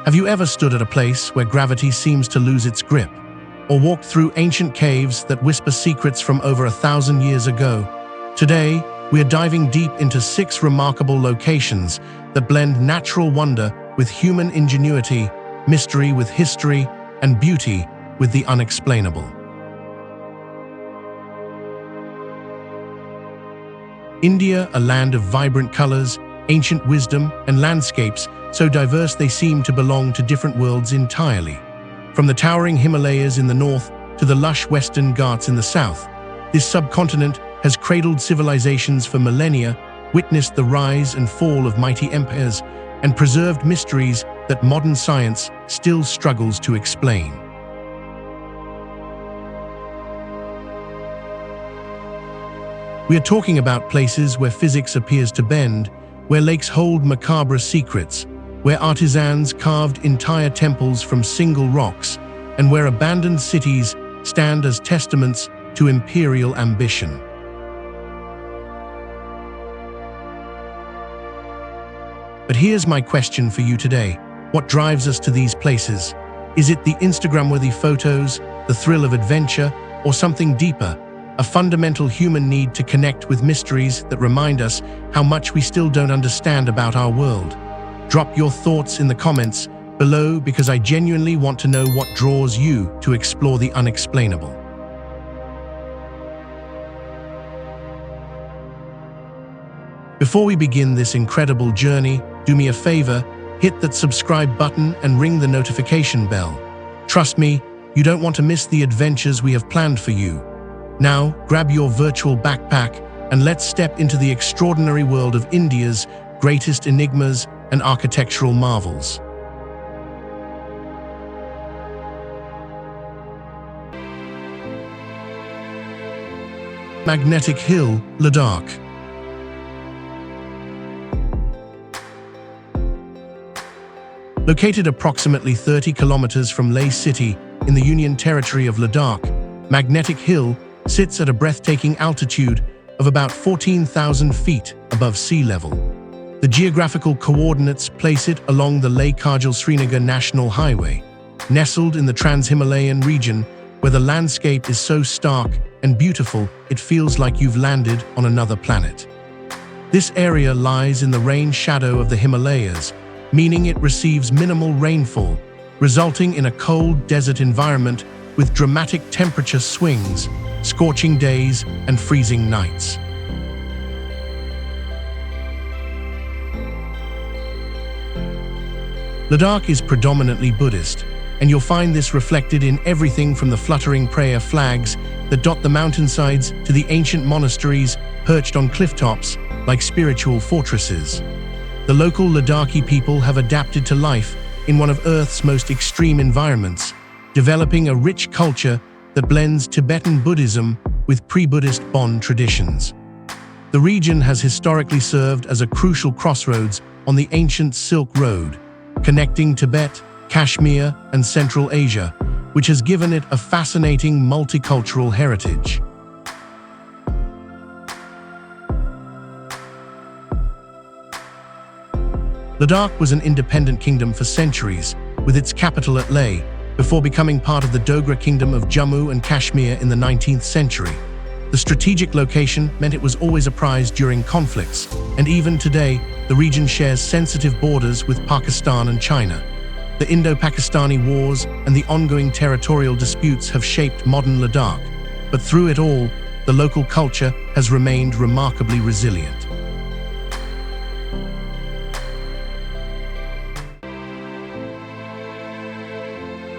Have you ever stood at a place where gravity seems to lose its grip? Or walked through ancient caves that whisper secrets from over 1,000 years ago? Today, we are diving deep into 6 remarkable locations that blend natural wonder with human ingenuity, mystery with history, and beauty with the unexplainable. India, a land of vibrant colors, ancient wisdom, and landscapes so diverse they seem to belong to different worlds entirely. From the towering Himalayas in the north to the lush western Ghats in the south, this subcontinent has cradled civilizations for millennia, witnessed the rise and fall of mighty empires, and preserved mysteries that modern science still struggles to explain. We are talking about places where physics appears to bend, where lakes hold macabre secrets, where artisans carved entire temples from single rocks, and where abandoned cities stand as testaments to imperial ambition. But here's my question for you today. What drives us to these places? Is it the Instagram-worthy photos, the thrill of adventure, or something deeper? A fundamental human need to connect with mysteries that remind us how much we still don't understand about our world. Drop your thoughts in the comments below because I genuinely want to know what draws you to explore the unexplainable. Before we begin this incredible journey, do me a favor, hit that subscribe button and ring the notification bell. Trust me, you don't want to miss the adventures we have planned for you. Now, grab your virtual backpack and let's step into the extraordinary world of India's greatest enigmas and architectural marvels. Magnetic Hill, Ladakh. Located approximately 30 kilometers from Leh city in the Union Territory of Ladakh, Magnetic Hill sits at a breathtaking altitude of about 14,000 feet above sea level. The geographical coordinates place it along the Leh-Kargil-Srinagar National Highway, nestled in the Trans-Himalayan region where the landscape is so stark and beautiful it feels like you've landed on another planet. This area lies in the rain shadow of the Himalayas, meaning it receives minimal rainfall, resulting in a cold desert environment with dramatic temperature swings, scorching days, and freezing nights. Ladakh is predominantly Buddhist, and you'll find this reflected in everything from the fluttering prayer flags that dot the mountainsides to the ancient monasteries perched on clifftops like spiritual fortresses. The local Ladakhi people have adapted to life in one of Earth's most extreme environments, developing a rich culture that blends Tibetan Buddhism with pre-Buddhist Bon traditions. The region has historically served as a crucial crossroads on the ancient Silk Road, connecting Tibet, Kashmir, and Central Asia, which has given it a fascinating multicultural heritage. Ladakh was an independent kingdom for centuries, with its capital at Leh, before becoming part of the Dogra Kingdom of Jammu and Kashmir in the 19th century. The strategic location meant it was always a prize during conflicts, and even today, the region shares sensitive borders with Pakistan and China. The Indo-Pakistani wars and the ongoing territorial disputes have shaped modern Ladakh, but through it all, the local culture has remained remarkably resilient.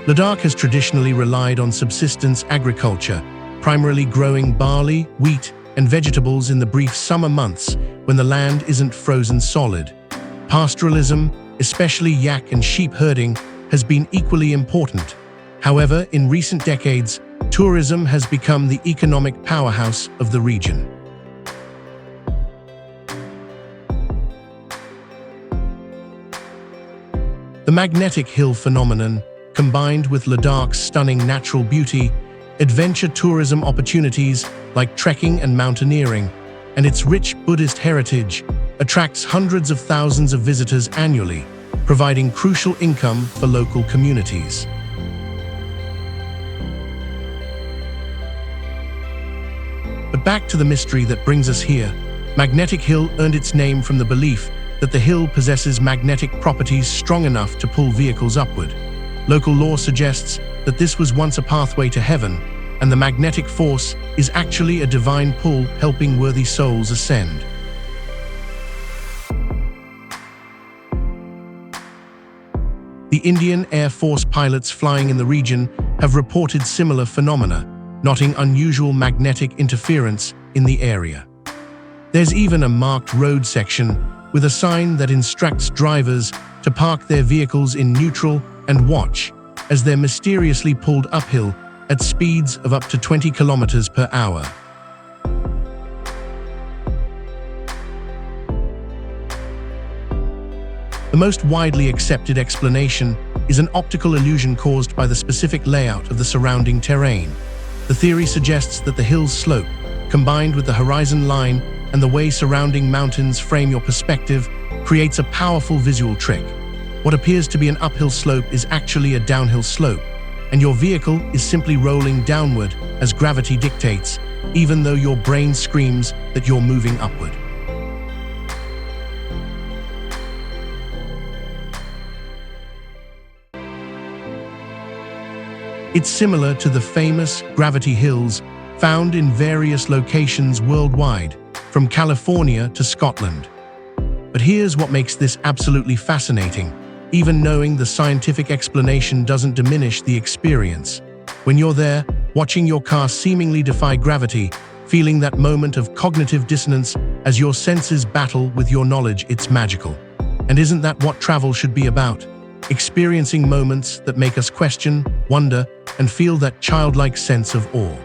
Ladakh has traditionally relied on subsistence agriculture, primarily growing barley, wheat, and vegetables in the brief summer months when the land isn't frozen solid. Pastoralism, especially yak and sheep herding, has been equally important. However, in recent decades, tourism has become the economic powerhouse of the region. The magnetic hill phenomenon, combined with Ladakh's stunning natural beauty, adventure tourism opportunities like trekking and mountaineering, and its rich Buddhist heritage, attracts hundreds of thousands of visitors annually, providing crucial income for local communities. But back to the mystery that brings us here. Magnetic Hill earned its name from the belief that the hill possesses magnetic properties strong enough to pull vehicles upward. Local lore suggests that this was once a pathway to heaven, and the magnetic force is actually a divine pull helping worthy souls ascend. The Indian Air Force pilots flying in the region have reported similar phenomena, noting unusual magnetic interference in the area. There's even a marked road section with a sign that instructs drivers to park their vehicles in neutral and watch as they're mysteriously pulled uphill at speeds of up to 20 kilometers per hour. The most widely accepted explanation is an optical illusion caused by the specific layout of the surrounding terrain. The theory suggests that the hill's slope, combined with the horizon line and the way surrounding mountains frame your perspective, creates a powerful visual trick. What appears to be an uphill slope is actually a downhill slope, and your vehicle is simply rolling downward as gravity dictates, even though your brain screams that you're moving upward. It's similar to the famous gravity hills found in various locations worldwide, from California to Scotland. But here's what makes this absolutely fascinating. Even knowing the scientific explanation doesn't diminish the experience. When you're there, watching your car seemingly defy gravity, feeling that moment of cognitive dissonance as your senses battle with your knowledge, it's magical. And isn't that what travel should be about? Experiencing moments that make us question, wonder, and feel that childlike sense of awe.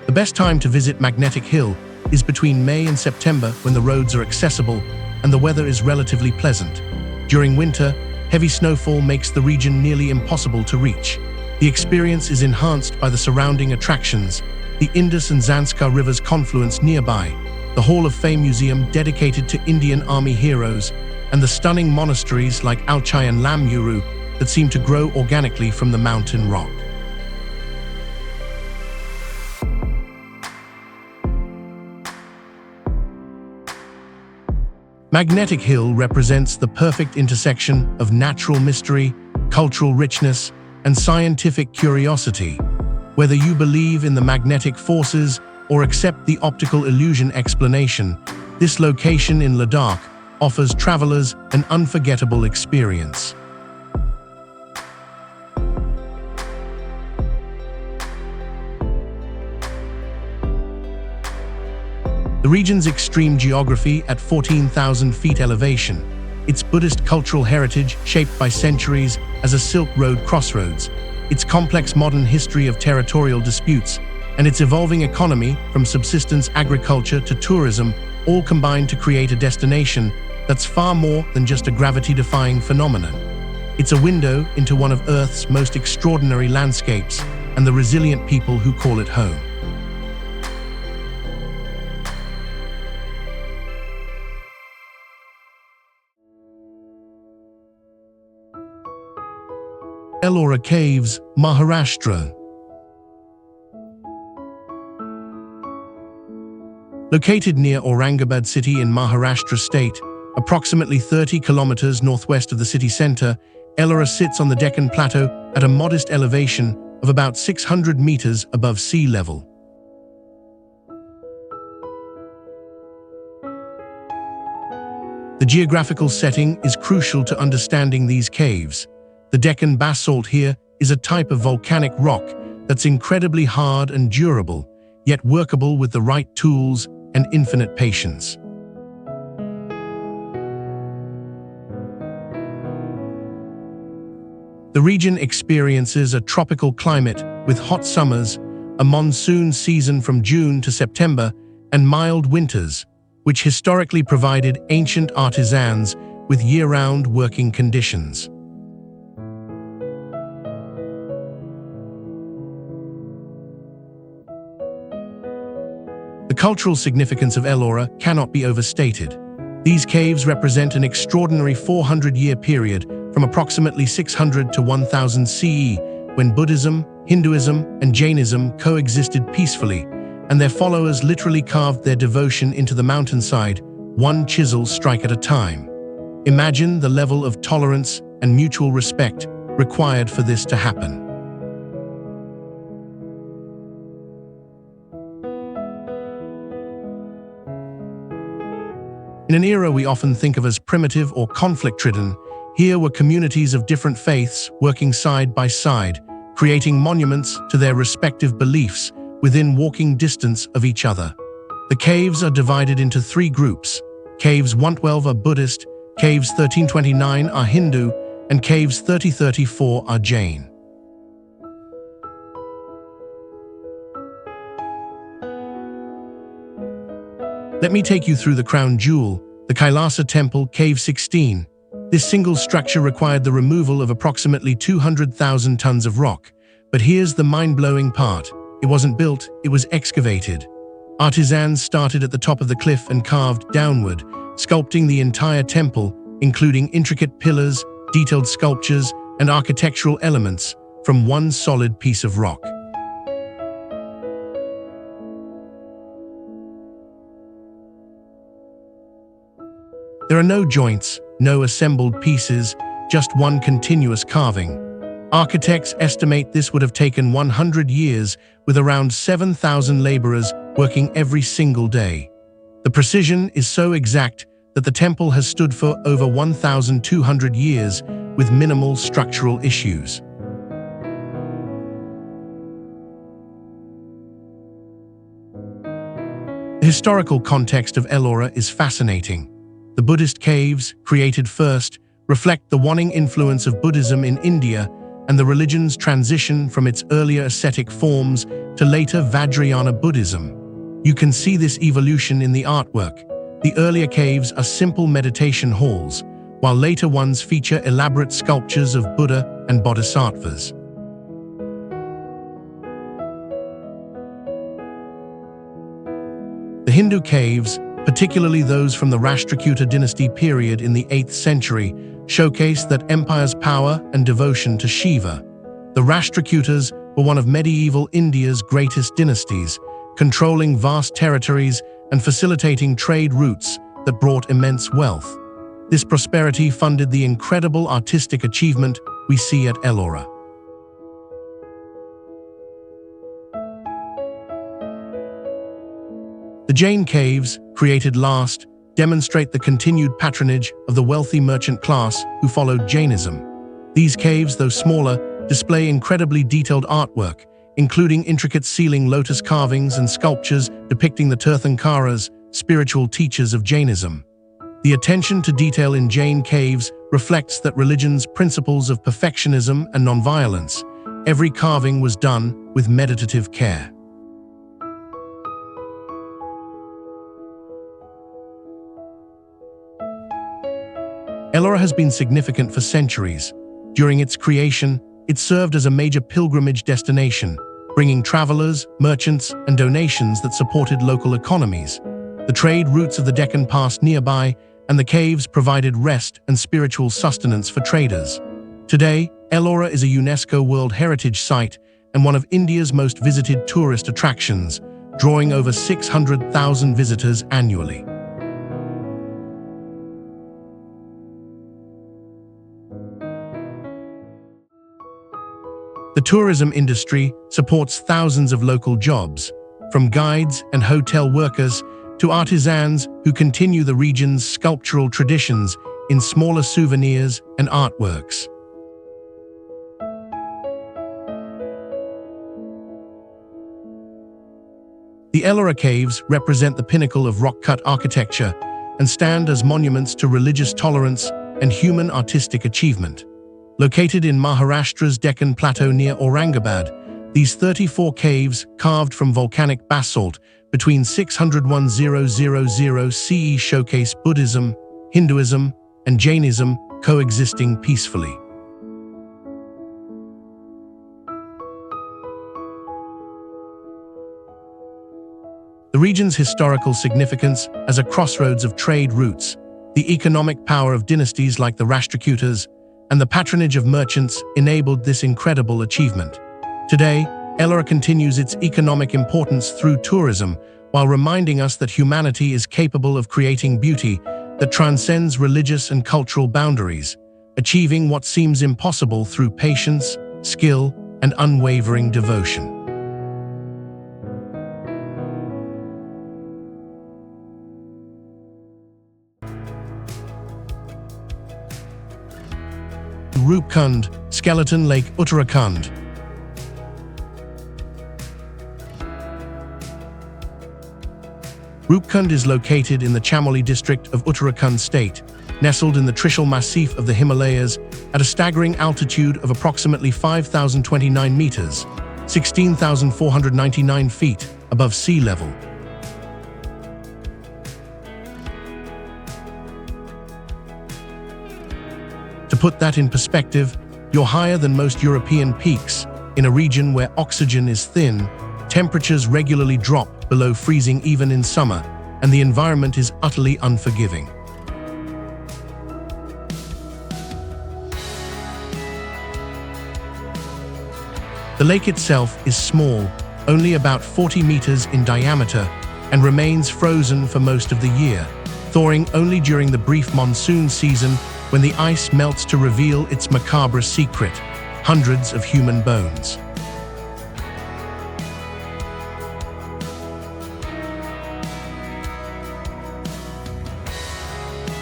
The best time to visit Magnetic Hill is between May and September, when the roads are accessible and the weather is relatively pleasant. During winter, heavy snowfall makes the region nearly impossible to reach. The experience is enhanced by the surrounding attractions, the Indus and Zanskar rivers confluence nearby, the Hall of Fame museum dedicated to Indian Army heroes, and the stunning monasteries like Alchai and Lamuru that seem to grow organically from the mountain rock. Magnetic Hill represents the perfect intersection of natural mystery, cultural richness, and scientific curiosity. Whether you believe in the magnetic forces or accept the optical illusion explanation, this location in Ladakh offers travelers an unforgettable experience. The region's extreme geography at 14,000 feet elevation, its Buddhist cultural heritage shaped by centuries as a Silk Road crossroads, its complex modern history of territorial disputes, and its evolving economy from subsistence agriculture to tourism all combine to create a destination that's far more than just a gravity-defying phenomenon. It's a window into one of Earth's most extraordinary landscapes and the resilient people who call it home. Ellora Caves, Maharashtra. Located near Aurangabad city in Maharashtra state, approximately 30 kilometers northwest of the city center, Ellora sits on the Deccan Plateau at a modest elevation of about 600 meters above sea level. The geographical setting is crucial to understanding these caves. The Deccan basalt here is a type of volcanic rock that's incredibly hard and durable, yet workable with the right tools and infinite patience. The region experiences a tropical climate with hot summers, a monsoon season from June to September, and mild winters, which historically provided ancient artisans with year-round working conditions. The cultural significance of Ellora cannot be overstated. These caves represent an extraordinary 400-year period from approximately 600 to 1000 CE, when Buddhism, Hinduism, and Jainism coexisted peacefully, and their followers literally carved their devotion into the mountainside, one chisel strike at a time. Imagine the level of tolerance and mutual respect required for this to happen. In an era we often think of as primitive or conflict-ridden, here were communities of different faiths working side by side, creating monuments to their respective beliefs within walking distance of each other. The caves are divided into 3 groups. Caves 112 are Buddhist, Caves 1329 are Hindu, and Caves 3034 are Jain. Let me take you through the crown jewel, the Kailasa Temple, Cave 16. This single structure required the removal of approximately 200,000 tons of rock. But here's the mind-blowing part. It wasn't built, it was excavated. Artisans started at the top of the cliff and carved downward, sculpting the entire temple, including intricate pillars, detailed sculptures, and architectural elements from one solid piece of rock. There are no joints, no assembled pieces, just one continuous carving. Architects estimate this would have taken 100 years, with around 7,000 laborers working every single day. The precision is so exact that the temple has stood for over 1,200 years with minimal structural issues. The historical context of Ellora is fascinating. The Buddhist caves, created first, reflect the waning influence of Buddhism in India and the religion's transition from its earlier ascetic forms to later Vajrayana Buddhism. You can see this evolution in the artwork. The earlier caves are simple meditation halls, while later ones feature elaborate sculptures of Buddha and Bodhisattvas. The Hindu caves, particularly those from the Rashtrakuta dynasty period in the 8th century, showcase that empire's power and devotion to Shiva. The Rashtrakutas were one of medieval India's greatest dynasties, controlling vast territories and facilitating trade routes that brought immense wealth. This prosperity funded the incredible artistic achievement we see at Ellora. The Jain caves, created last, demonstrate the continued patronage of the wealthy merchant class who followed Jainism. These caves, though smaller, display incredibly detailed artwork, including intricate ceiling lotus carvings and sculptures depicting the Tirthankaras, spiritual teachers of Jainism. The attention to detail in Jain caves reflects that religion's principles of perfectionism and nonviolence. Every carving was done with meditative care. Ellora has been significant for centuries. During its creation, it served as a major pilgrimage destination, bringing travelers, merchants, and donations that supported local economies. The trade routes of the Deccan passed nearby, and the caves provided rest and spiritual sustenance for traders. Today, Ellora is a UNESCO World Heritage Site and one of India's most visited tourist attractions, drawing over 600,000 visitors annually. The tourism industry supports thousands of local jobs, from guides and hotel workers to artisans who continue the region's sculptural traditions in smaller souvenirs and artworks. The Ellora Caves represent the pinnacle of rock-cut architecture and stand as monuments to religious tolerance and human artistic achievement. Located in Maharashtra's Deccan Plateau near Aurangabad, these 34 caves, carved from volcanic basalt between 600–1000 CE, showcase Buddhism, Hinduism, and Jainism coexisting peacefully. The The region's historical significance as a crossroads of trade routes, the economic power of dynasties like the Rashtrakutas, and the patronage of merchants enabled this incredible achievement. Today, Ellora continues its economic importance through tourism, while reminding us that humanity is capable of creating beauty that transcends religious and cultural boundaries, achieving what seems impossible through patience, skill, and unwavering devotion. Roopkund Skeleton Lake, Uttarakhand. Rupkund is located in the Chamoli district of Uttarakhand state, nestled in the Trishul Massif of the Himalayas at a staggering altitude of approximately 5,029 meters, 16,499 feet above sea level. To put that in perspective, you're higher than most European peaks. In a region where oxygen is thin, temperatures regularly drop below freezing even in summer, and the environment is utterly unforgiving. The lake itself is small, only about 40 meters in diameter, and remains frozen for most of the year, thawing only during the brief monsoon season when the ice melts to reveal its macabre secret: hundreds of human bones.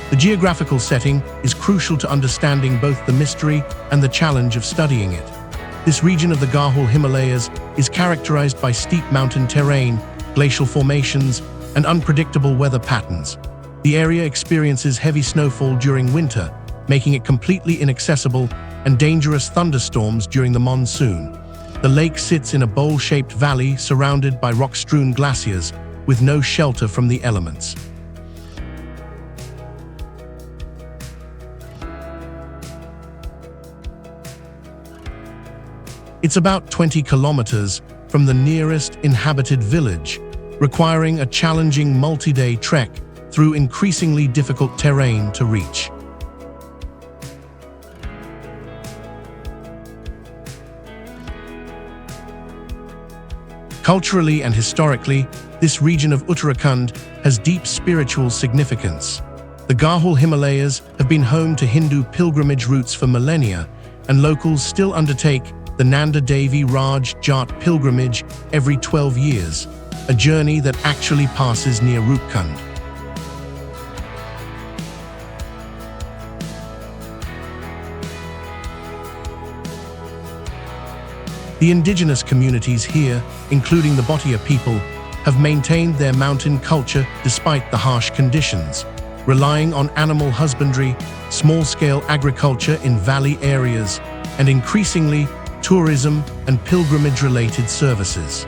The geographical setting is crucial to understanding both the mystery and the challenge of studying it. This region of the Garhwal Himalayas is characterized by steep mountain terrain, glacial formations, and unpredictable weather patterns. The area experiences heavy snowfall during winter, making it completely inaccessible, and dangerous thunderstorms during the monsoon. The lake sits in a bowl-shaped valley surrounded by rock-strewn glaciers, with no shelter from the elements. It's about 20 kilometers from the nearest inhabited village, requiring a challenging multi-day trek through increasingly difficult terrain to reach. Culturally and historically, this region of Uttarakhand has deep spiritual significance. The Garhwal Himalayas have been home to Hindu pilgrimage routes for millennia, and locals still undertake the Nanda Devi Raj Jat pilgrimage every 12 years, a journey that actually passes near Rupkund. The indigenous communities here, including the Bhotia people, have maintained their mountain culture despite the harsh conditions, relying on animal husbandry, small-scale agriculture in valley areas, and increasingly tourism and pilgrimage-related services.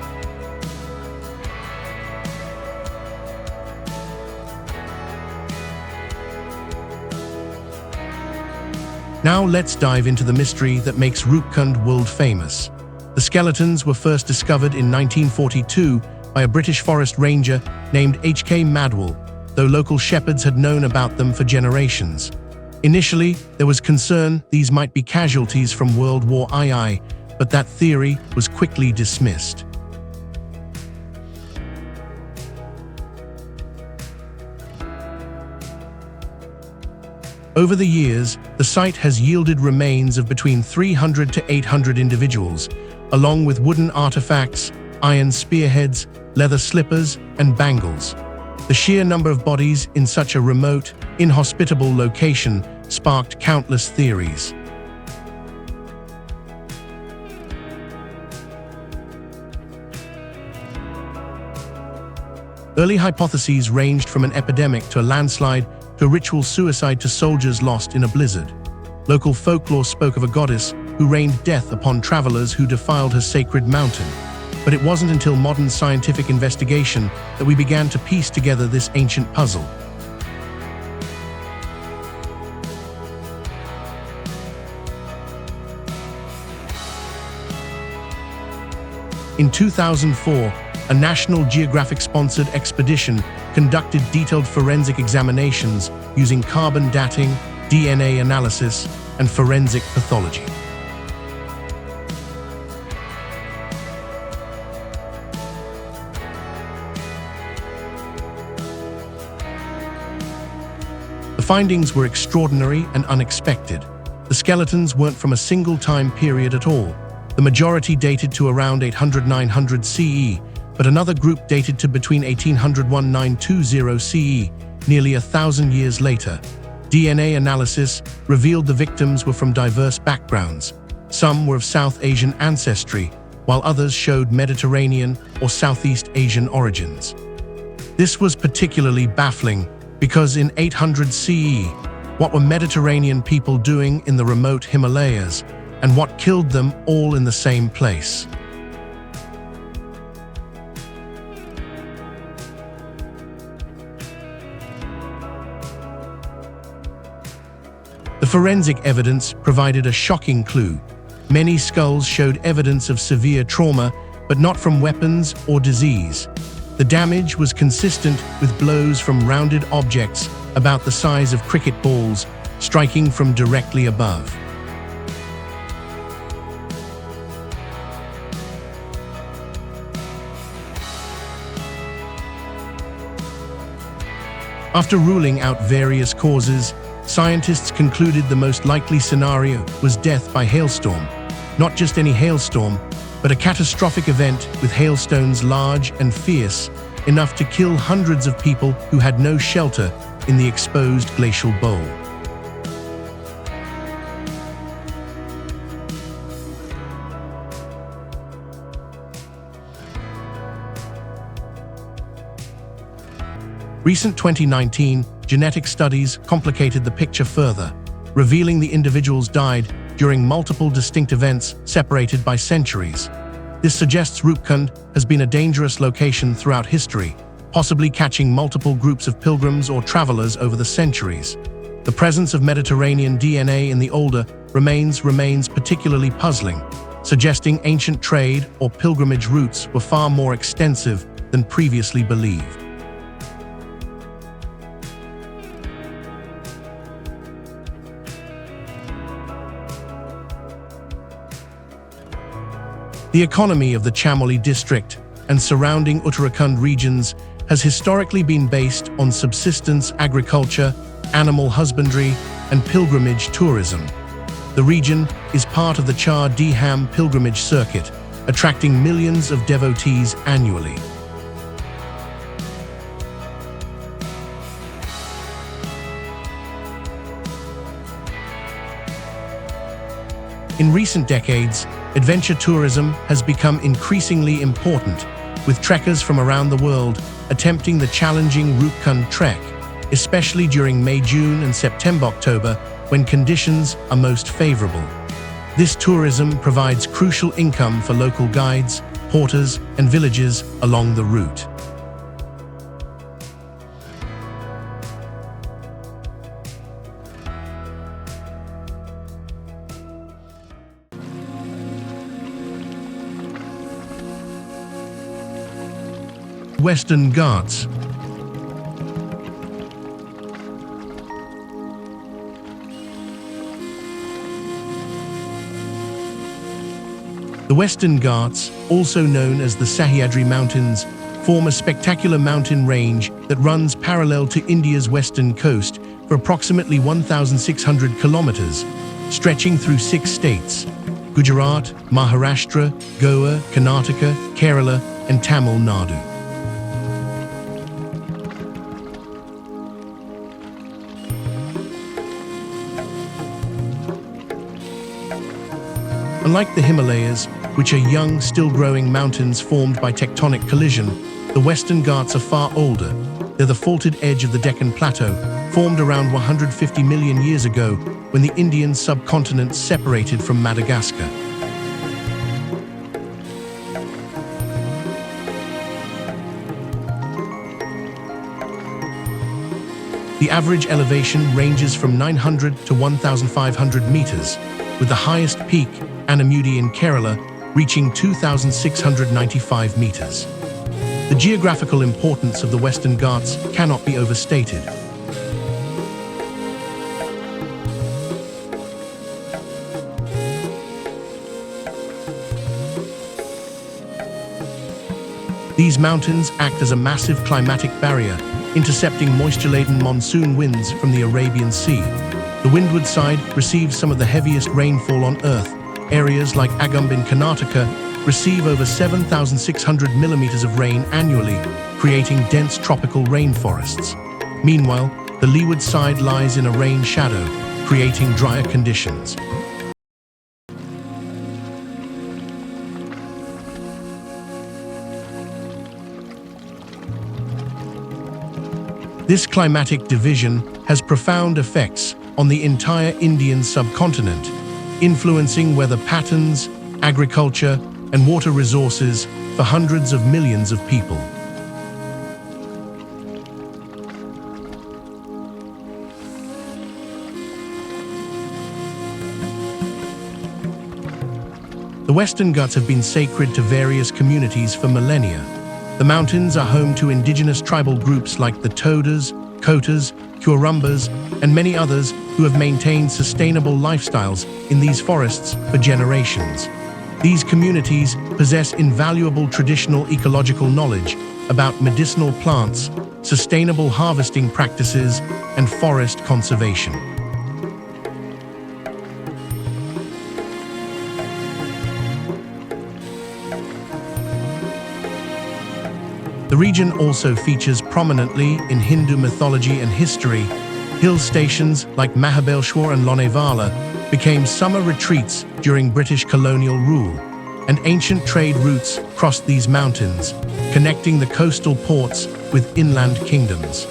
Now let's dive into the mystery that makes Rupkund world famous. The skeletons were first discovered in 1942 by a British forest ranger named H.K. Madwell, though local shepherds had known about them for generations. Initially, there was concern these might be casualties from World War II, but that theory was quickly dismissed. Over the years, the site has yielded remains of between 300 to 800 individuals, along with wooden artifacts, iron spearheads, leather slippers, and bangles. The sheer number of bodies in such a remote, inhospitable location sparked countless theories. Early hypotheses ranged from an epidemic to a landslide to a ritual suicide to soldiers lost in a blizzard. Local folklore spoke of a goddess who rained death upon travelers who defiled her sacred mountain. But it wasn't until modern scientific investigation that we began to piece together this ancient puzzle. In 2004, a National Geographic-sponsored expedition conducted detailed forensic examinations using carbon dating, DNA analysis, and forensic pathology. The findings were extraordinary and unexpected. The skeletons weren't from a single time period at all. The majority dated to around 800–900 CE, but another group dated to between 1800–1920 CE, nearly 1,000 years later. DNA analysis revealed the victims were from diverse backgrounds. Some were of South Asian ancestry, while others showed Mediterranean or Southeast Asian origins. This was particularly baffling because in 800 CE, what were Mediterranean people doing in the remote Himalayas, and what killed them all in the same place? The forensic evidence provided a shocking clue. Many skulls showed evidence of severe trauma, but not from weapons or disease. The damage was consistent with blows from rounded objects about the size of cricket balls, striking from directly above. After ruling out various causes, scientists concluded the most likely scenario was death by hailstorm. Not just any hailstorm, but a catastrophic event with hailstones large and fierce, enough to kill hundreds of people who had no shelter in the exposed glacial bowl. Recent 2019 genetic studies complicated the picture further, revealing the individuals died during multiple distinct events separated by centuries. This suggests Rupkund has been a dangerous location throughout history, possibly catching multiple groups of pilgrims or travelers over the centuries. The presence of Mediterranean DNA in the older remains particularly puzzling, suggesting ancient trade or pilgrimage routes were far more extensive than previously believed. The economy of the Chamoli district and surrounding Uttarakhand regions has historically been based on subsistence agriculture, animal husbandry, and pilgrimage tourism. The region is part of the Char Dham pilgrimage circuit, attracting millions of devotees annually. In recent decades, adventure tourism has become increasingly important, with trekkers from around the world attempting the challenging Rupkund trek, especially during May, June, and September-October, when conditions are most favorable. This tourism provides crucial income for local guides, porters, and villages along the route. Western Ghats. The Western Ghats, also known as the Sahyadri Mountains, form a spectacular mountain range that runs parallel to India's western coast for approximately 1,600 kilometers, stretching through 6 states: Gujarat, Maharashtra, Goa, Karnataka, Kerala, and Tamil Nadu. Unlike the Himalayas, which are young, still-growing mountains formed by tectonic collision, the Western Ghats are far older. They're the faulted edge of the Deccan Plateau, formed around 150 million years ago when the Indian subcontinent separated from Madagascar. The average elevation ranges from 900 to 1,500 meters, with the highest peak, Anamudi in Kerala, reaching 2,695 meters. The geographical importance of the Western Ghats cannot be overstated. These mountains act as a massive climatic barrier, intercepting moisture-laden monsoon winds from the Arabian Sea. The windward side receives some of the heaviest rainfall on Earth. Areas like Akbar in Karnataka receive over 7,600 millimeters of rain annually, creating dense tropical rainforests. Meanwhile, the leeward side lies in a rain shadow, creating drier conditions. This climatic division has profound effects on the entire Indian subcontinent, influencing weather patterns, agriculture, and water resources for hundreds of millions of people. The Western Ghats have been sacred to various communities for millennia. The mountains are home to indigenous tribal groups like the Todas, Kotas, Kurumbas, and many others who have maintained sustainable lifestyles in these forests for generations. These communities possess invaluable traditional ecological knowledge about medicinal plants, sustainable harvesting practices, and forest conservation. The region also features prominently in Hindu mythology and history. Hill stations like Mahabelshwar and Lonavala became summer retreats during British colonial rule, and ancient trade routes crossed these mountains, connecting the coastal ports with inland kingdoms.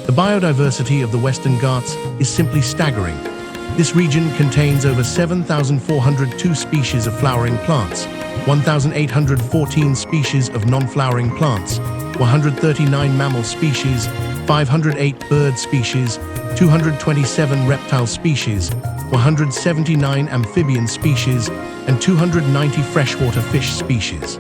The biodiversity of the Western Ghats is simply staggering. This region contains over 7,402 species of flowering plants, 1,814 species of non-flowering plants, 139 mammal species, 508 bird species, 227 reptile species, 179 amphibian species, and 290 freshwater fish species.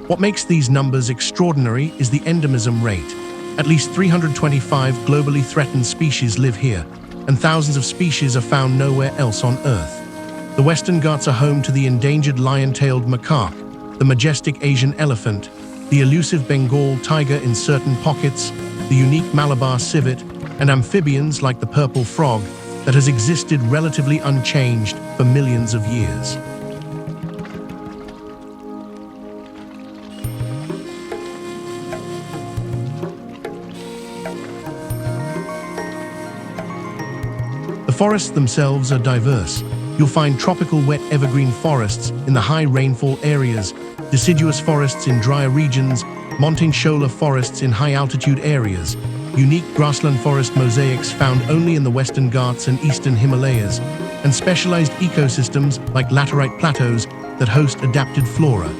What makes these numbers extraordinary is the endemism rate. At least 325 globally threatened species live here, and thousands of species are found nowhere else on Earth. The Western Ghats are home to the endangered lion-tailed macaque, the majestic Asian elephant, the elusive Bengal tiger in certain pockets, the unique Malabar civet, and amphibians like the purple frog that has existed relatively unchanged for millions of years. The forests themselves are diverse. You'll find tropical wet evergreen forests in the high rainfall areas, deciduous forests in drier regions, montane shola forests in high-altitude areas, unique grassland forest mosaics found only in the Western Ghats and eastern Himalayas, and specialized ecosystems like laterite plateaus that host adapted flora.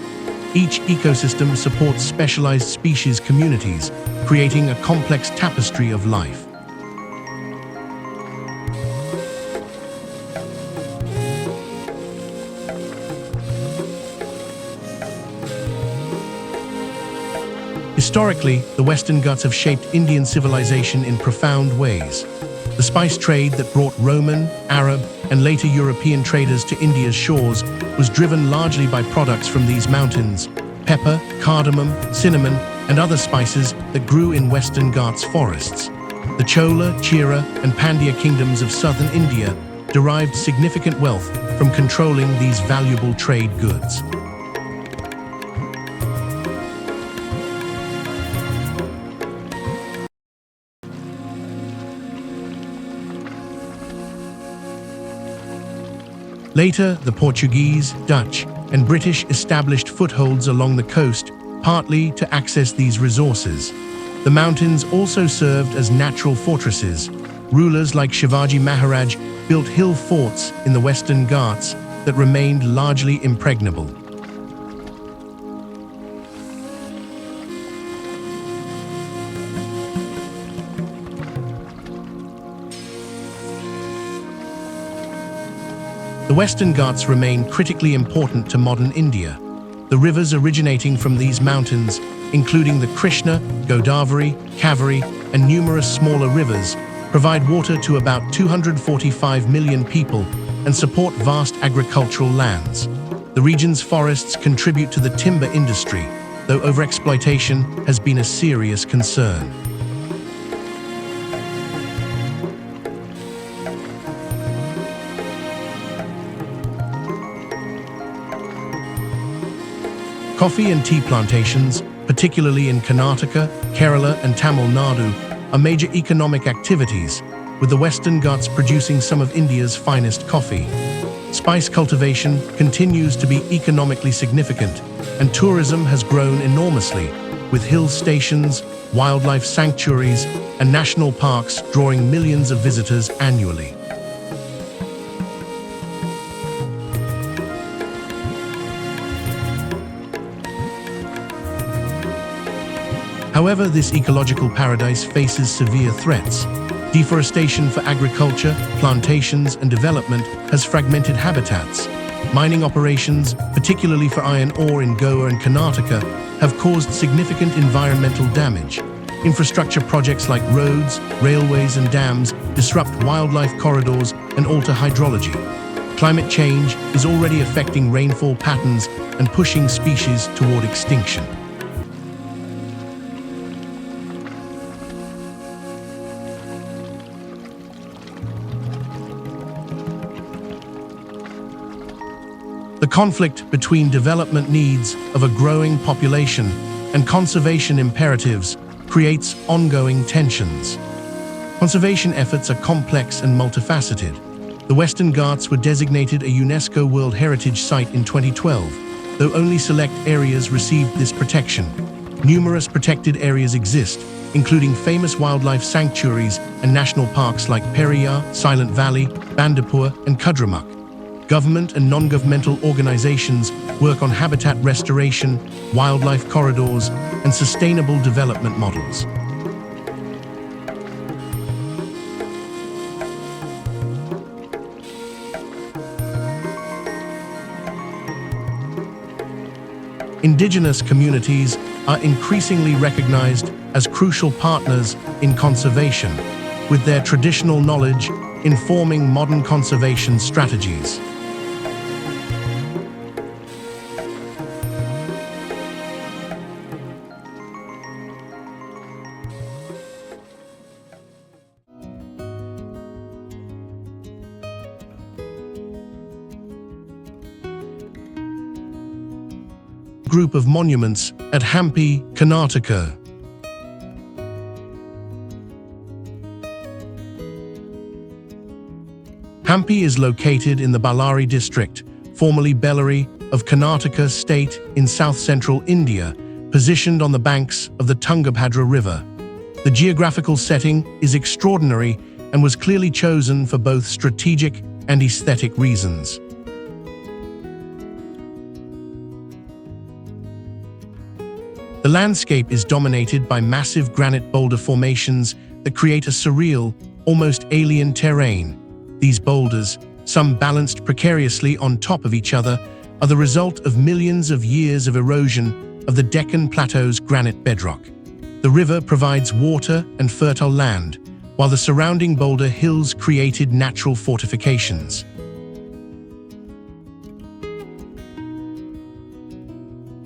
Each ecosystem supports specialized species communities, creating a complex tapestry of life. Historically, the Western Ghats have shaped Indian civilization in profound ways. The spice trade that brought Roman, Arab, and later European traders to India's shores was driven largely by products from these mountains: pepper, cardamom, cinnamon, and other spices that grew in Western Ghats forests. The Chola, Chera, and Pandya kingdoms of southern India derived significant wealth from controlling these valuable trade goods. Later, the Portuguese, Dutch, and British established footholds along the coast, partly to access these resources. The mountains also served as natural fortresses. Rulers like Shivaji Maharaj built hill forts in the Western Ghats that remained largely impregnable. The Western Ghats remain critically important to modern India. The rivers originating from these mountains, including the Krishna, Godavari, Kaveri, and numerous smaller rivers, provide water to about 245 million people and support vast agricultural lands. The region's forests contribute to the timber industry, though overexploitation has been a serious concern. Coffee and tea plantations, particularly in Karnataka, Kerala, and Tamil Nadu, are major economic activities, with the Western Ghats producing some of India's finest coffee. Spice cultivation continues to be economically significant, and tourism has grown enormously, with hill stations, wildlife sanctuaries, and national parks drawing millions of visitors annually. However, this ecological paradise faces severe threats. Deforestation for agriculture, plantations, and development has fragmented habitats. Mining operations, particularly for iron ore in Goa and Karnataka, have caused significant environmental damage. Infrastructure projects like roads, railways, and dams disrupt wildlife corridors and alter hydrology. Climate change is already affecting rainfall patterns and pushing species toward extinction. The conflict between development needs of a growing population and conservation imperatives creates ongoing tensions. Conservation efforts are complex and multifaceted. The Western Ghats were designated a UNESCO World Heritage Site in 2012, though only select areas received this protection. Numerous protected areas exist, including famous wildlife sanctuaries and national parks like Periyar, Silent Valley, Bandipur, and Kudramukh. Government and non-governmental organizations work on habitat restoration, wildlife corridors, and sustainable development models. Indigenous communities are increasingly recognized as crucial partners in conservation, with their traditional knowledge informing modern conservation strategies. Group of monuments at Hampi, Karnataka. Hampi is located in the Ballari district, formerly Bellary, of Karnataka state in south-central India, positioned on the banks of the Tungabhadra River. The geographical setting is extraordinary and was clearly chosen for both strategic and aesthetic reasons. The landscape is dominated by massive granite boulder formations that create a surreal, almost alien terrain. These boulders, some balanced precariously on top of each other, are the result of millions of years of erosion of the Deccan Plateau's granite bedrock. The river provides water and fertile land, while the surrounding boulder hills created natural fortifications.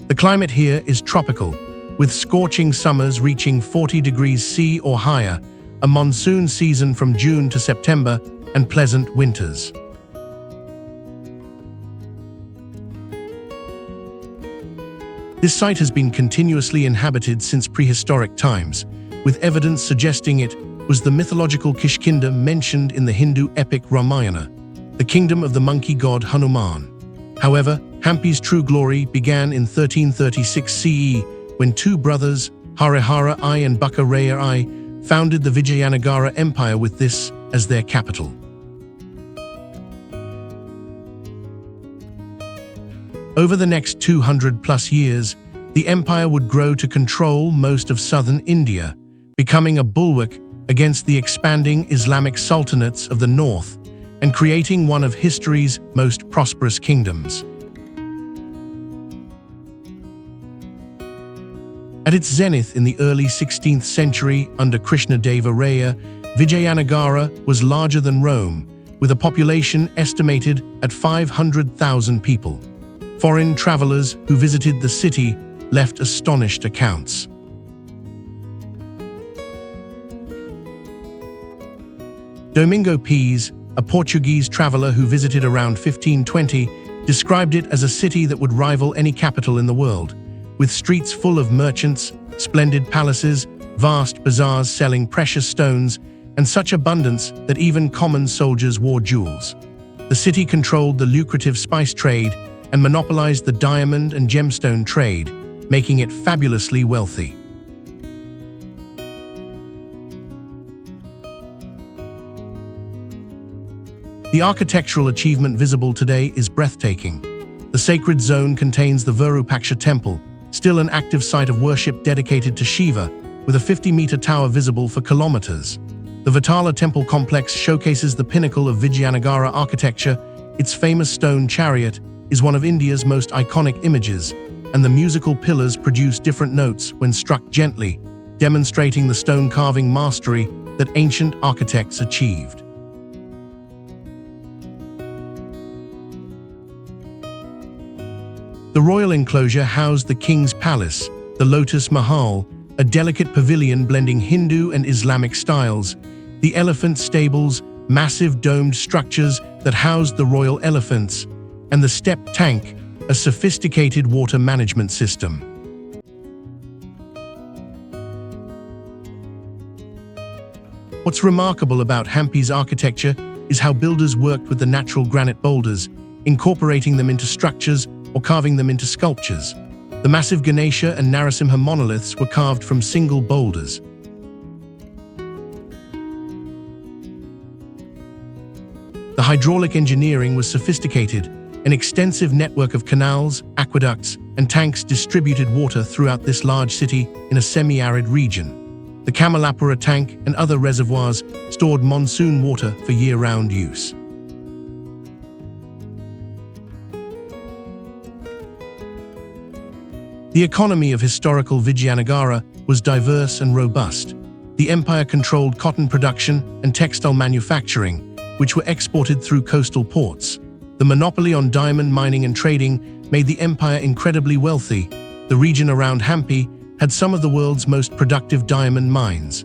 The climate here is tropical, with scorching summers reaching 40 degrees C or higher, a monsoon season from June to September, and pleasant winters. This site has been continuously inhabited since prehistoric times, with evidence suggesting it was the mythological Kishkinda mentioned in the Hindu epic Ramayana, the kingdom of the monkey god Hanuman. However, Hampi's true glory began in 1336 CE, when two brothers, Harihara I and Buckaraya I, founded the Vijayanagara Empire with this as their capital. Over the next 200+ years, the empire would grow to control most of southern India, becoming a bulwark against the expanding Islamic sultanates of the north and creating one of history's most prosperous kingdoms. At its zenith in the early 16th century under Krishnadeva Raya, Vijayanagara was larger than Rome, with a population estimated at 500,000 people. Foreign travelers who visited the city left astonished accounts. Domingo Pires, a Portuguese traveler who visited around 1520, described it as a city that would rival any capital in the world, with streets full of merchants, splendid palaces, vast bazaars selling precious stones, and such abundance that even common soldiers wore jewels. The city controlled the lucrative spice trade and monopolized the diamond and gemstone trade, making it fabulously wealthy. The architectural achievement visible today is breathtaking. The sacred zone contains the Virupaksha temple, still an active site of worship dedicated to Shiva, with a 50-meter tower visible for kilometers. The Vitala temple complex showcases the pinnacle of Vijayanagara architecture. Its famous stone chariot is one of India's most iconic images, and the musical pillars produce different notes when struck gently, demonstrating the stone carving mastery that ancient architects achieved. The royal enclosure housed the king's palace, the Lotus Mahal, a delicate pavilion blending Hindu and Islamic styles, the elephant stables, massive domed structures that housed the royal elephants, and the step tank, a sophisticated water management system. What's remarkable about Hampi's architecture is how builders worked with the natural granite boulders, incorporating them into structures or carving them into sculptures. The massive Ganesha and Narasimha monoliths were carved from single boulders. The hydraulic engineering was sophisticated. An extensive network of canals, aqueducts, and tanks distributed water throughout this large city in a semi-arid region. The Kamalapura tank and other reservoirs stored monsoon water for year-round use. The economy of historical Vijayanagara was diverse and robust. The empire controlled cotton production and textile manufacturing, which were exported through coastal ports. The monopoly on diamond mining and trading made the empire incredibly wealthy. The region around Hampi had some of the world's most productive diamond mines.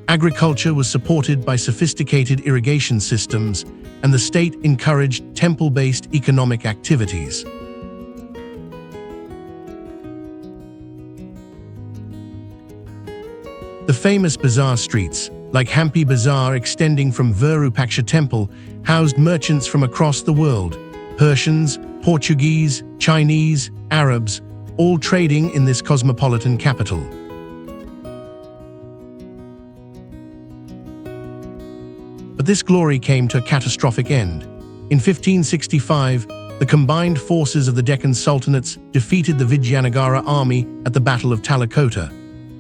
Agriculture was supported by sophisticated irrigation systems, and the state encouraged temple-based economic activities. The famous bazaar streets, like Hampi Bazaar extending from Virupaksha temple, housed merchants from across the world: Persians, Portuguese, Chinese, Arabs, all trading in this cosmopolitan capital. But this glory came to a catastrophic end. In 1565, the combined forces of the Deccan Sultanates defeated the Vijayanagara army at the Battle of Talakota.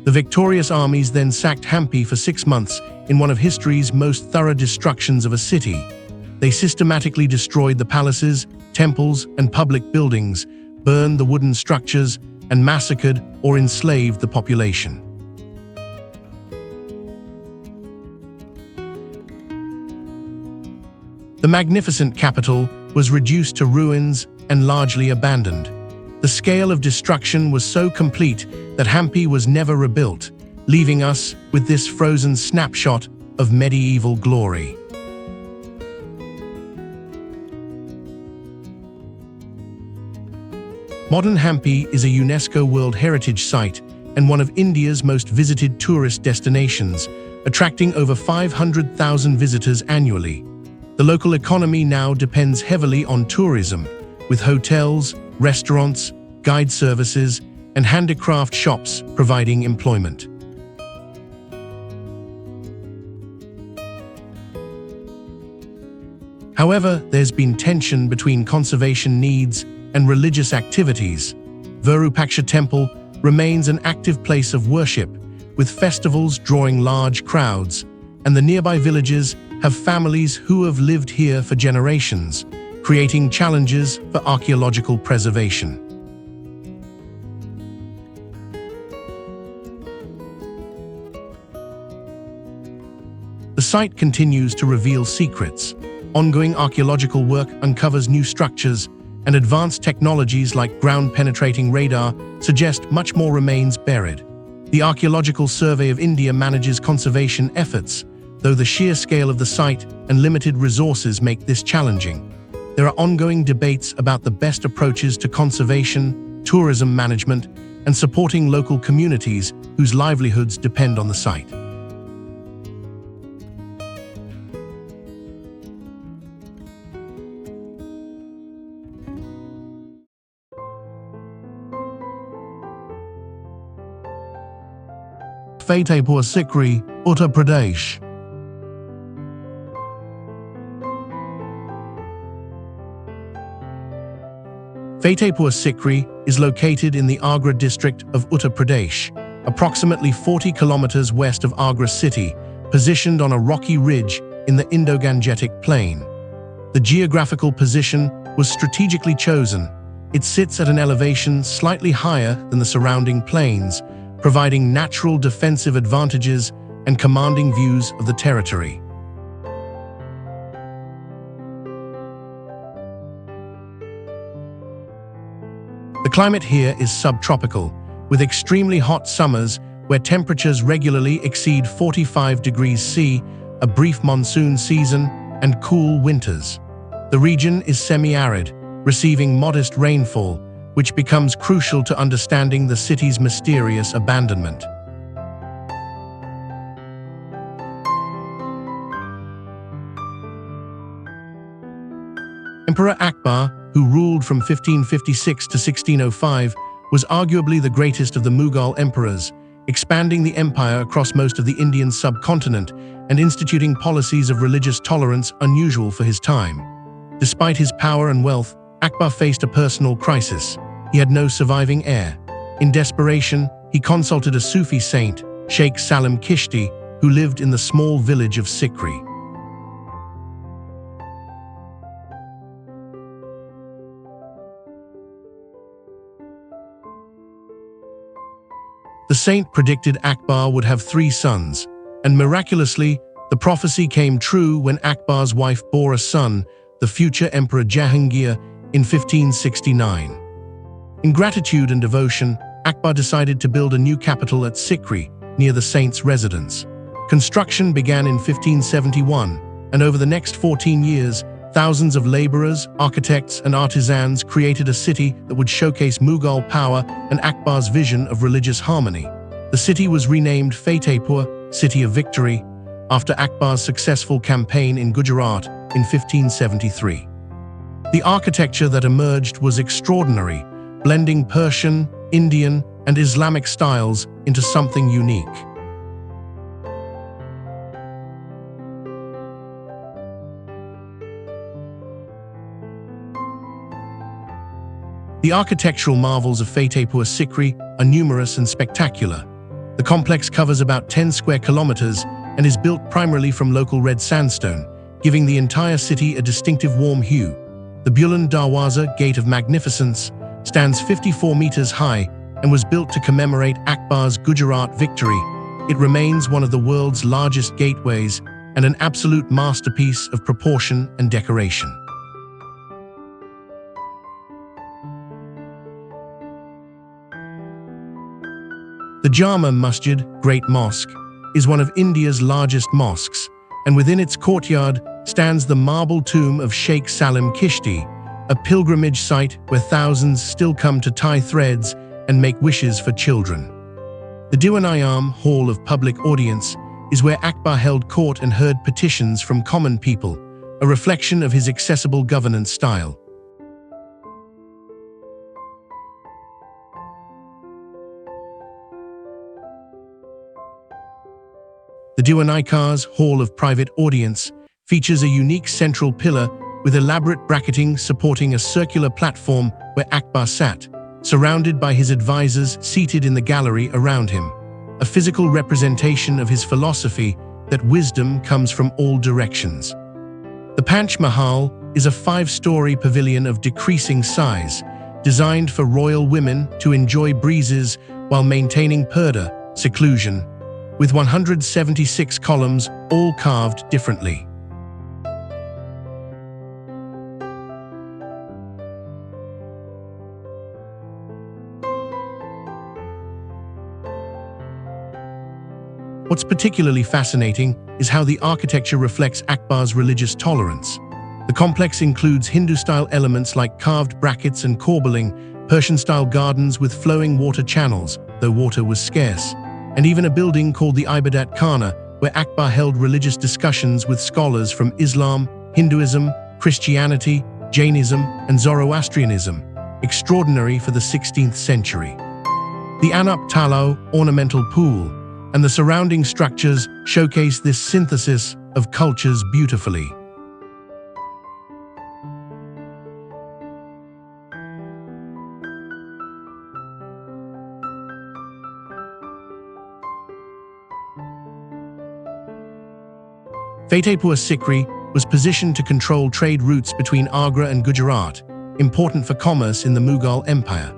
The victorious armies then sacked Hampi for 6 months in one of history's most thorough destructions of a city. They systematically destroyed the palaces, temples, and public buildings, burned the wooden structures, and massacred or enslaved the population. The magnificent capital was reduced to ruins and largely abandoned. The scale of destruction was so complete that Hampi was never rebuilt, leaving us with this frozen snapshot of medieval glory. Modern Hampi is a UNESCO World Heritage Site and one of India's most visited tourist destinations, attracting over 500,000 visitors annually. The local economy now depends heavily on tourism, with hotels, restaurants, guide services, and handicraft shops providing employment. However, there's been tension between conservation needs and religious activities. Virupaksha Temple remains an active place of worship, with festivals drawing large crowds, and the nearby villages have families who have lived here for generations, creating challenges for archaeological preservation. The site continues to reveal secrets. Ongoing archaeological work uncovers new structures, and advanced technologies like ground-penetrating radar suggest much more remains buried. The Archaeological Survey of India manages conservation efforts, though the sheer scale of the site and limited resources make this challenging. There are ongoing debates about the best approaches to conservation, tourism management, and supporting local communities whose livelihoods depend on the site. Fatehpur Sikri, Uttar Pradesh. Fatehpur Sikri is located in the Agra district of Uttar Pradesh, approximately 40 kilometers west of Agra city, positioned on a rocky ridge in the Indo-Gangetic Plain. The geographical position was strategically chosen. It sits at an elevation slightly higher than the surrounding plains, providing natural defensive advantages and commanding views of the territory. The climate here is subtropical, with extremely hot summers where temperatures regularly exceed 45 degrees C, a brief monsoon season, and cool winters. The region is semi-arid, receiving modest rainfall, which becomes crucial to understanding the city's mysterious abandonment. Emperor Akbar, who ruled from 1556 to 1605, was arguably the greatest of the Mughal emperors, expanding the empire across most of the Indian subcontinent and instituting policies of religious tolerance unusual for his time. Despite his power and wealth, Akbar faced a personal crisis. He had no surviving heir. In desperation, he consulted a Sufi saint, Sheikh Salim Kishti, who lived in the small village of Sikri. The saint predicted Akbar would have 3 sons, and miraculously, the prophecy came true when Akbar's wife bore a son, the future Emperor Jahangir, in 1569. In gratitude and devotion, Akbar decided to build a new capital at Sikri, near the saint's residence. Construction began in 1571, and over the next 14 years, thousands of laborers, architects, and artisans created a city that would showcase Mughal power and Akbar's vision of religious harmony. The city was renamed Fatehpur, City of Victory, after Akbar's successful campaign in Gujarat in 1573. The architecture that emerged was extraordinary, blending Persian, Indian, and Islamic styles into something unique. The architectural marvels of Fatehpur Sikri are numerous and spectacular. The complex covers about 10 square kilometers and is built primarily from local red sandstone, giving the entire city a distinctive warm hue. The Buland Darwaza Gate of Magnificence stands 54 meters high and was built to commemorate Akbar's Gujarat victory. It remains one of the world's largest gateways and an absolute masterpiece of proportion and decoration. The Jama Masjid, Great Mosque, is one of India's largest mosques, and within its courtyard stands the marble tomb of Sheikh Salim Kishti, a pilgrimage site where thousands still come to tie threads and make wishes for children. The Diwan-i-Am Hall of Public Audience is where Akbar held court and heard petitions from common people, a reflection of his accessible governance style. The Diwan-i-Khan's Hall of Private Audience features a unique central pillar with elaborate bracketing supporting a circular platform where Akbar sat, surrounded by his advisors seated in the gallery around him, a physical representation of his philosophy that wisdom comes from all directions. The Panch Mahal is a 5-story pavilion of decreasing size, designed for royal women to enjoy breezes while maintaining purdah, seclusion, with 176 columns, all carved differently. What's particularly fascinating is how the architecture reflects Akbar's religious tolerance. The complex includes Hindu-style elements like carved brackets and corbelling, Persian-style gardens with flowing water channels, though water was scarce, and even a building called the Ibadat Khana, where Akbar held religious discussions with scholars from Islam, Hinduism, Christianity, Jainism, and Zoroastrianism, extraordinary for the 16th century. The Anup Talao ornamental pool and the surrounding structures showcase this synthesis of cultures beautifully. Fatehpur Sikri was positioned to control trade routes between Agra and Gujarat, important for commerce in the Mughal Empire.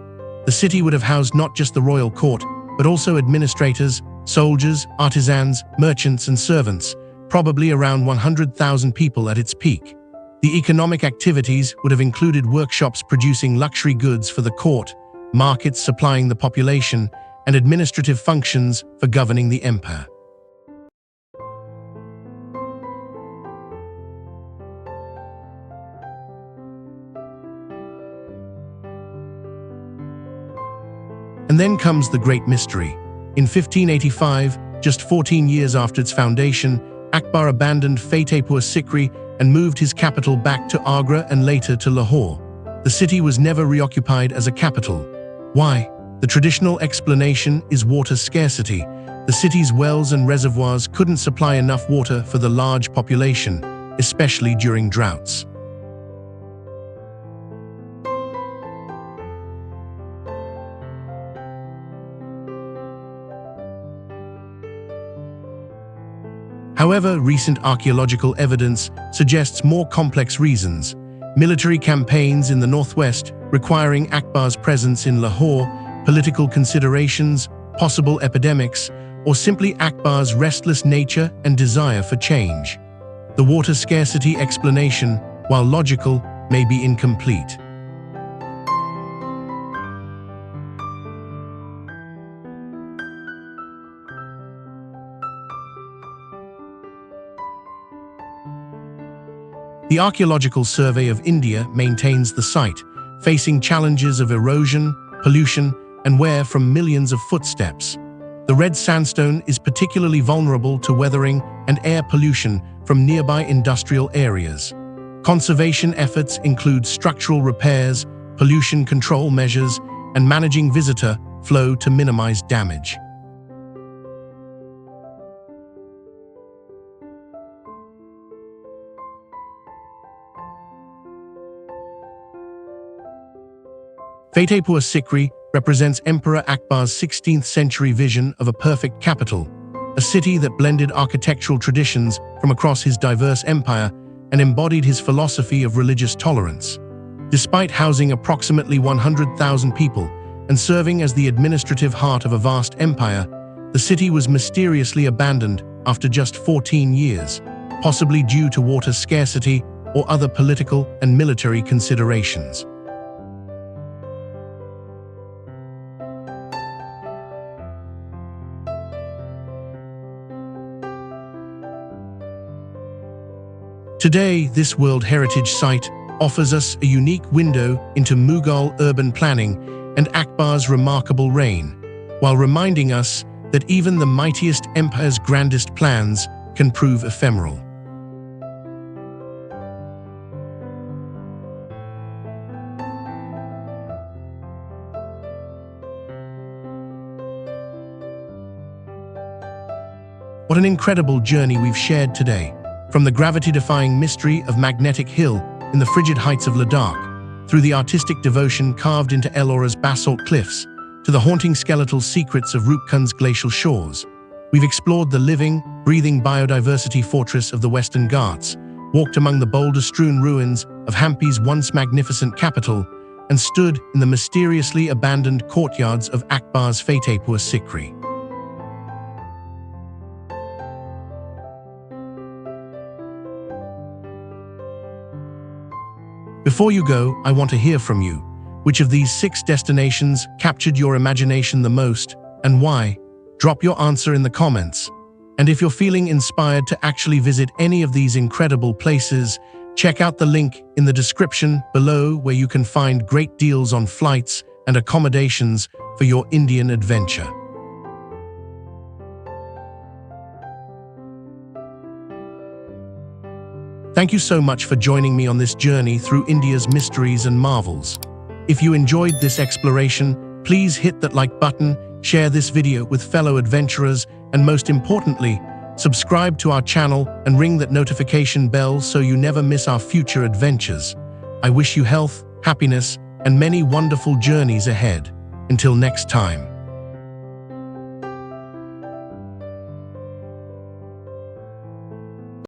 The city would have housed not just the royal court, but also administrators, soldiers, artisans, merchants, and servants, probably around 100,000 people at its peak. The economic activities would have included workshops producing luxury goods for the court, markets supplying the population, and administrative functions for governing the empire. And then comes the great mystery. In 1585, just 14 years after its foundation, Akbar abandoned Fatehpur Sikri and moved his capital back to Agra and later to Lahore. The city was never reoccupied as a capital. Why? The traditional explanation is water scarcity. The city's wells and reservoirs couldn't supply enough water for the large population, especially during droughts. However, recent archaeological evidence suggests more complex reasons. Military campaigns in the northwest requiring Akbar's presence in Lahore, political considerations, possible epidemics, or simply Akbar's restless nature and desire for change. The water scarcity explanation, while logical, may be incomplete. The Archaeological Survey of India maintains the site, facing challenges of erosion, pollution, and wear from millions of footsteps. The red sandstone is particularly vulnerable to weathering and air pollution from nearby industrial areas. Conservation efforts include structural repairs, pollution control measures, and managing visitor flow to minimize damage. Fatehpur Sikri represents Emperor Akbar's 16th century vision of a perfect capital, a city that blended architectural traditions from across his diverse empire and embodied his philosophy of religious tolerance. Despite housing approximately 100,000 people and serving as the administrative heart of a vast empire, the city was mysteriously abandoned after just 14 years, possibly due to water scarcity or other political and military considerations. Today, this World Heritage Site offers us a unique window into Mughal urban planning and Akbar's remarkable reign, while reminding us that even the mightiest empire's grandest plans can prove ephemeral. What an incredible journey we've shared today. From the gravity-defying mystery of Magnetic Hill in the frigid heights of Ladakh through the artistic devotion carved into Ellora's basalt cliffs, to the haunting skeletal secrets of Rupkund's glacial shores. We've explored the living, breathing biodiversity fortress of the Western Ghats, walked among the boulder-strewn ruins of Hampi's once magnificent capital, and stood in the mysteriously abandoned courtyards of Akbar's Fatehpur Sikri. Before you go, I want to hear from you. Which of these 6 destinations captured your imagination the most, and why? Drop your answer in the comments. And if you're feeling inspired to actually visit any of these incredible places, check out the link in the description below where you can find great deals on flights and accommodations for your Indian adventure. Thank you so much for joining me on this journey through India's mysteries and marvels. If you enjoyed this exploration, please hit that like button, share this video with fellow adventurers, and most importantly, subscribe to our channel and ring that notification bell so you never miss our future adventures. I wish you health, happiness, and many wonderful journeys ahead. Until next time.